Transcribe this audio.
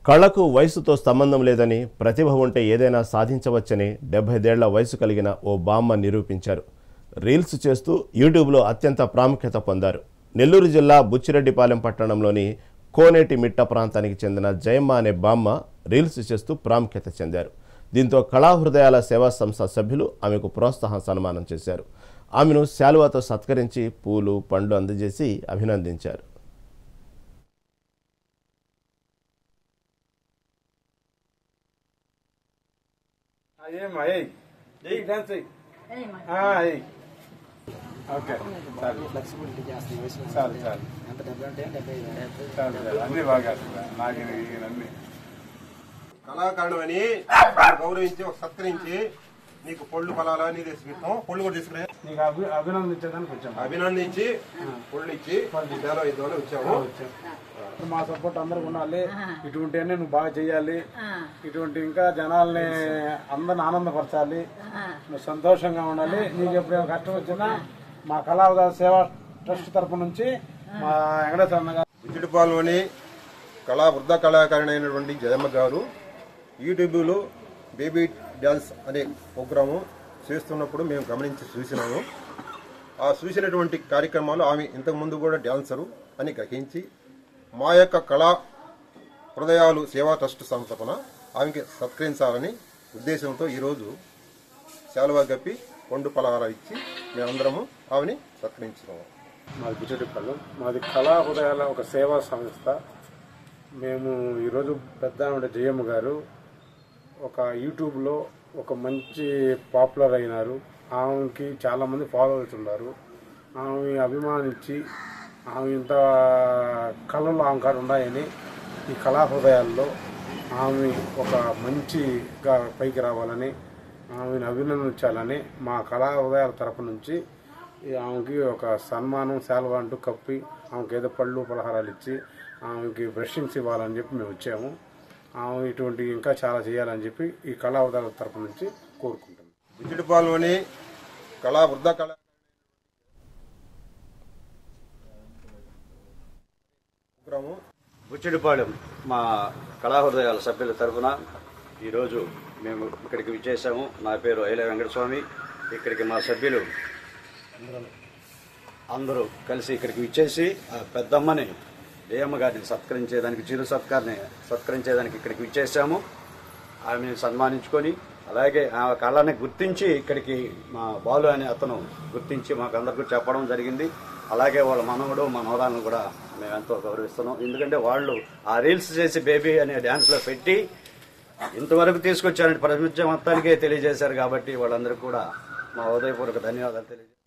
కళకు వయసుతో సంబంధం లేదని, ప్రతిభ ఉంటే ఏదైనా సాధించవచ్చని 75 ఏళ్ల వయసు కలిగిన ఓ బామ్మ నిరూపించారు. రీల్స్ చేస్తూ యూట్యూబ్లో అత్యంత ప్రాముఖ్యత పొందారు. నెల్లూరు జిల్లా బుచ్చిరెడ్డిపాలెం పట్టణంలోని కోనేటి మిట్ట ప్రాంతానికి చెందిన జయమ్మ అనే బామ్మ రీల్స్ చేస్తూ ప్రాముఖ్యత చెందారు. దీంతో కళాహృదయాల సేవా సంస్థ సభ్యులు ఆమెకు ప్రోత్సాహ సన్మానం చేశారు. ఆమెను శాలువాతో సత్కరించి పూలు పండ్లు అందజేసి అభినందించారు. కళాకారుడు అని గౌరవించి సత్కరించి నీకు పొళ్ళు ఫలాలు అని తీసుకుంటాం. పొళ్ళు కూడా తీసుకునే నీకు అభినందించేదానికి వచ్చాము. అభినందించి పొళ్ళు ఇచ్చి సేవ ఇద్దామని వచ్చాము. మా సపోర్ట్ అందరూ ఉండాలి. ఇటువంటి అన్ని నువ్వు బాగా చెయ్యాలి. ఇటువంటి ఇంకా జనాల్ని అందరిని ఆనందపరచాలి. నువ్వు సంతోషంగా ఉండాలి. నీకు ఎప్పుడైనా కష్టం వచ్చినా మా కళావతార సేవా ట్రస్ట్ తరఫు నుంచి మా వెంకటేశ్వర గారు బుచ్చిరెడ్డిపాలెంలోని వృద్ధ కళాకారిణి అయినటువంటి జయమ్మ గారు యూట్యూబ్లో బేబీ డ్యాన్స్ అనే ప్రోగ్రాము చేస్తున్నప్పుడు మేము గమనించి చూసినాము. ఆ చూసినటువంటి కార్యక్రమాలు ఆమె ఇంతకుముందు కూడా డ్యాన్సరు అని గ్రహించి మా యొక్క కళా హృదయాలు సేవా ట్రస్ట్ సంస్థపన ఆమెకి సత్కరించాలని ఉద్దేశంతో ఈరోజు శాలువా గప్పి పండు పలహారాలు ఇచ్చి మేమందరము ఆమెని సత్కరించినాము. మాది బుచ్చిరెడ్డిపాలెం. మాది కళా హృదయాల ఒక సేవా సంస్థ. మేము ఈరోజు పెద్ద ఆవిడ జయమ్మ గారు ఒక యూట్యూబ్లో ఒక మంచి పాపులర్ అయినారు. ఆమెకి చాలామంది ఫాలోవర్స్ ఉన్నారు. ఆమె అభిమానించి ఆమె ఇంత కళలు ఆమె కాడ ఉన్నాయని ఈ కళా హృదయాల్లో ఆమె ఒక మంచిగా పైకి రావాలని ఆమెను అభినందించాలని మా కళా హృదయాల తరపు నుంచి ఆమెకి ఒక సన్మానం శాలువా అంటూ కప్పి ఆమెకి ఏదో పళ్ళు పలహారాలు ఇచ్చి ఆమెకి బ్రషింగ్స్ ఇవ్వాలని చెప్పి మేము వచ్చాము. ఆమె ఇటువంటి ఇంకా చాలా చేయాలని చెప్పి ఈ కళా హృదయాల తరపు నుంచి కోరుకుంటున్నాం. బుచ్చిరెడ్డిపాలెంలోని వృద్ధ కళా బుచ్చిరెడ్డిపాలెం మా కళాహృదయాల సభ్యుల తరఫున ఈరోజు మేము ఇక్కడికి విచ్చేసాము. నా పేరు ఐల వెంకటస్వామి. ఇక్కడికి మా సభ్యులు అందరూ కలిసి ఇక్కడికి విచ్చేసి పెద్దమ్మని జయమ్మ గారిని సత్కరించేదానికి చిరు సత్కరించేదానికి ఇక్కడికి విచ్చేసాము. ఆమెను సన్మానించుకొని అలాగే ఆ కళని గుర్తించి ఇక్కడికి మా బాలు అనే అతను గుర్తించి మాకు అందరికీ చెప్పడం జరిగింది. అలాగే వాళ్ళ మనవడు మనవరాలను కూడా మేము ఎంతో గౌరవిస్తున్నాం. ఎందుకంటే వాళ్ళు ఆ రీల్స్ చేసి బేబీ అనే డ్యాన్స్లో పెట్టి ఇంతవరకు తీసుకొచ్చారని ప్రపంచం మొత్తానికే తెలియజేశారు. కాబట్టి వాళ్ళందరికీ కూడా మా హృదయపూర్వక ధన్యవాదాలు తెలియజేస్తాం.